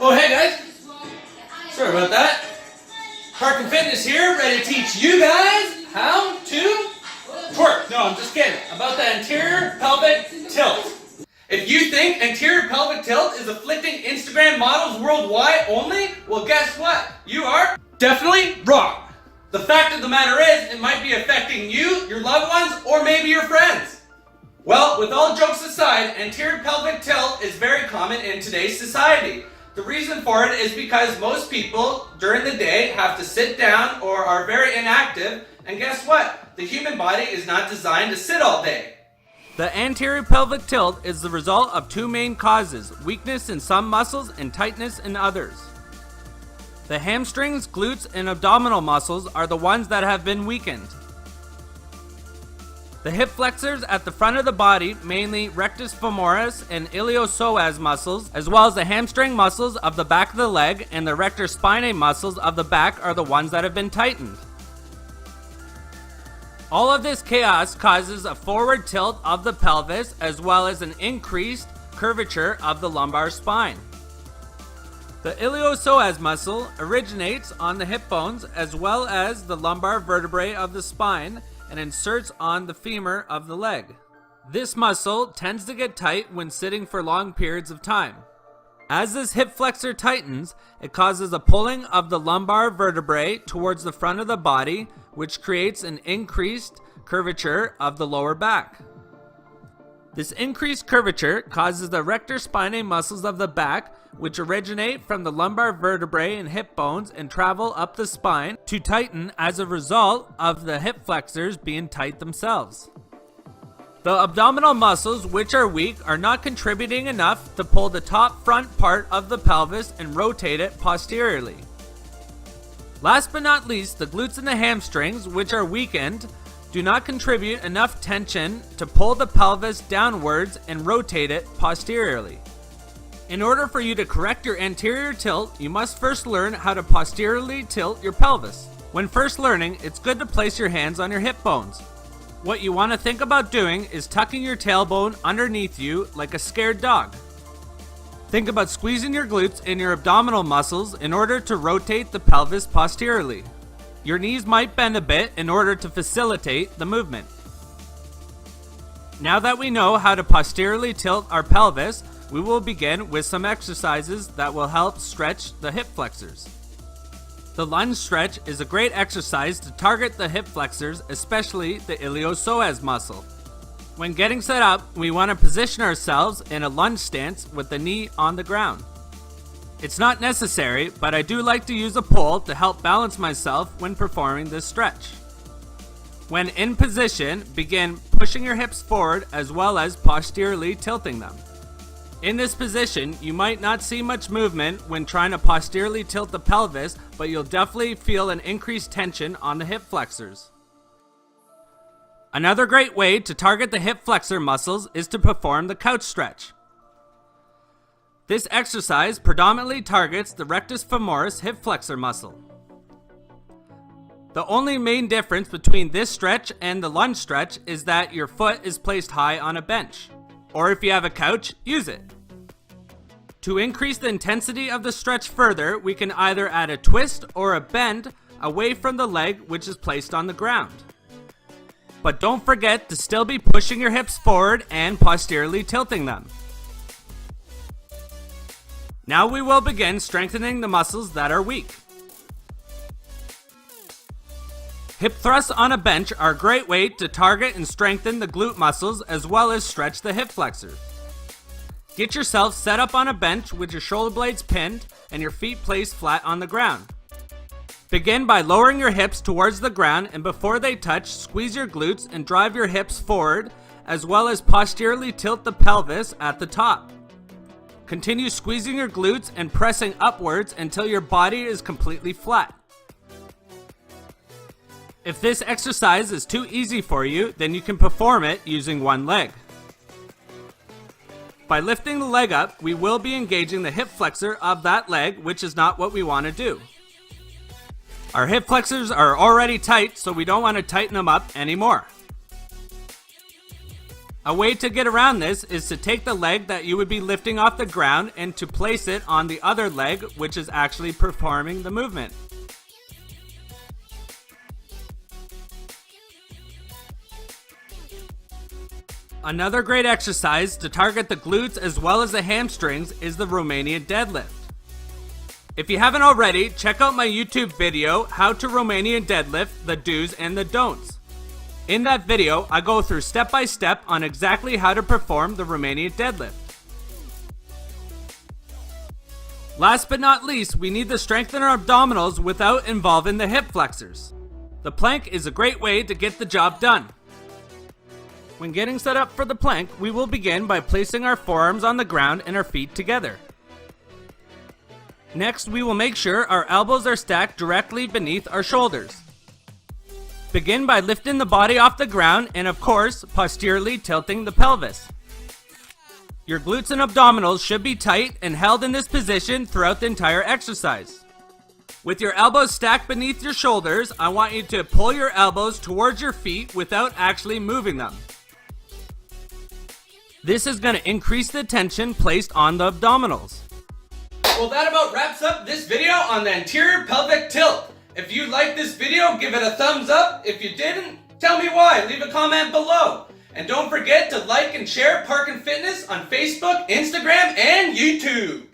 Oh, hey guys. Sorry about that. Park and Fitness here, ready to teach you guys how to twerk. No, I'm just kidding. About the anterior pelvic tilt. If you think anterior pelvic tilt is afflicting Instagram models worldwide only, well guess what? You are definitely wrong. The fact of the matter is, it might be affecting you, your loved ones, or maybe your friends. Well, with all jokes aside, anterior pelvic tilt is very common in today's society. The reason for it is because most people during the day have to sit down or are very inactive, and guess what? The human body is not designed to sit all day. The anterior pelvic tilt is the result of two main causes: weakness in some muscles and tightness in others. The hamstrings, glutes, and abdominal muscles are the ones that have been weakened. The hip flexors at the front of the body, mainly rectus femoris and iliopsoas muscles, as well as the hamstring muscles of the back of the leg and the erector spinae muscles of the back, are the ones that have been tightened. All of this chaos causes a forward tilt of the pelvis as well as an increased curvature of the lumbar spine. The iliopsoas muscle originates on the hip bones as well as the lumbar vertebrae of the spine and inserts on the femur of the leg. This muscle tends to get tight when sitting for long periods of time. As this hip flexor tightens, it causes a pulling of the lumbar vertebrae towards the front of the body, which creates an increased curvature of the lower back. This increased curvature causes the erector spinae muscles of the back, which originate from the lumbar vertebrae and hip bones and travel up the spine, to tighten as a result of the hip flexors being tight themselves. The abdominal muscles, which are weak, are not contributing enough to pull the top front part of the pelvis and rotate it posteriorly. Last but not least, the glutes and the hamstrings, which are weakened, do not contribute enough tension to pull the pelvis downwards and rotate it posteriorly. In order for you to correct your anterior tilt, you must first learn how to posteriorly tilt your pelvis. When first learning, it's good to place your hands on your hip bones. What you want to think about doing is tucking your tailbone underneath you like a scared dog. Think about squeezing your glutes and your abdominal muscles in order to rotate the pelvis posteriorly. Your knees might bend a bit in order to facilitate the movement. Now that we know how to posteriorly tilt our pelvis, we will begin with some exercises that will help stretch the hip flexors. The lunge stretch is a great exercise to target the hip flexors, especially the iliopsoas muscle. When getting set up, we want to position ourselves in a lunge stance with the knee on the ground. It's not necessary, but I do like to use a pole to help balance myself when performing this stretch. When in position, begin pushing your hips forward as well as posteriorly tilting them. In this position, you might not see much movement when trying to posteriorly tilt the pelvis, but you'll definitely feel an increased tension on the hip flexors. Another great way to target the hip flexor muscles is to perform the couch stretch. This exercise predominantly targets the rectus femoris hip flexor muscle. The only main difference between this stretch and the lunge stretch is that your foot is placed high on a bench, or if you have a couch, use it. To increase the intensity of the stretch further, we can either add a twist or a bend away from the leg which is placed on the ground. But don't forget to still be pushing your hips forward and posteriorly tilting them. Now we will begin strengthening the muscles that are weak. Hip thrusts on a bench are a great way to target and strengthen the glute muscles as well as stretch the hip flexors. Get yourself set up on a bench with your shoulder blades pinned and your feet placed flat on the ground. Begin by lowering your hips towards the ground, and before they touch, squeeze your glutes and drive your hips forward as well as posteriorly tilt the pelvis at the top. Continue squeezing your glutes and pressing upwards until your body is completely flat. If this exercise is too easy for you, then you can perform it using one leg. By lifting the leg up, we will be engaging the hip flexor of that leg, which is not what we want to do. Our hip flexors are already tight, so we don't want to tighten them up anymore. A way to get around this is to take the leg that you would be lifting off the ground and to place it on the other leg, which is actually performing the movement. Another great exercise to target the glutes as well as the hamstrings is the Romanian deadlift. If you haven't already, check out my YouTube video, How to Romanian Deadlift, the do's and the don'ts. In that video, I go through step by step on exactly how to perform the Romanian deadlift. Last but not least, we need to strengthen our abdominals without involving the hip flexors. The plank is a great way to get the job done. When getting set up for the plank, we will begin by placing our forearms on the ground and our feet together. Next, we will make sure our elbows are stacked directly beneath our shoulders. Begin by lifting the body off the ground and, of course, posteriorly tilting the pelvis. Your glutes and abdominals should be tight and held in this position throughout the entire exercise. With your elbows stacked beneath your shoulders, I want you to pull your elbows towards your feet without actually moving them. This is going to increase the tension placed on the abdominals. Well, that about wraps up this video on the anterior pelvic tilt. If you liked this video, give it a thumbs up. If you didn't, tell me why. Leave a comment below. And don't forget to like and share Park and Fitness on Facebook, Instagram, and YouTube.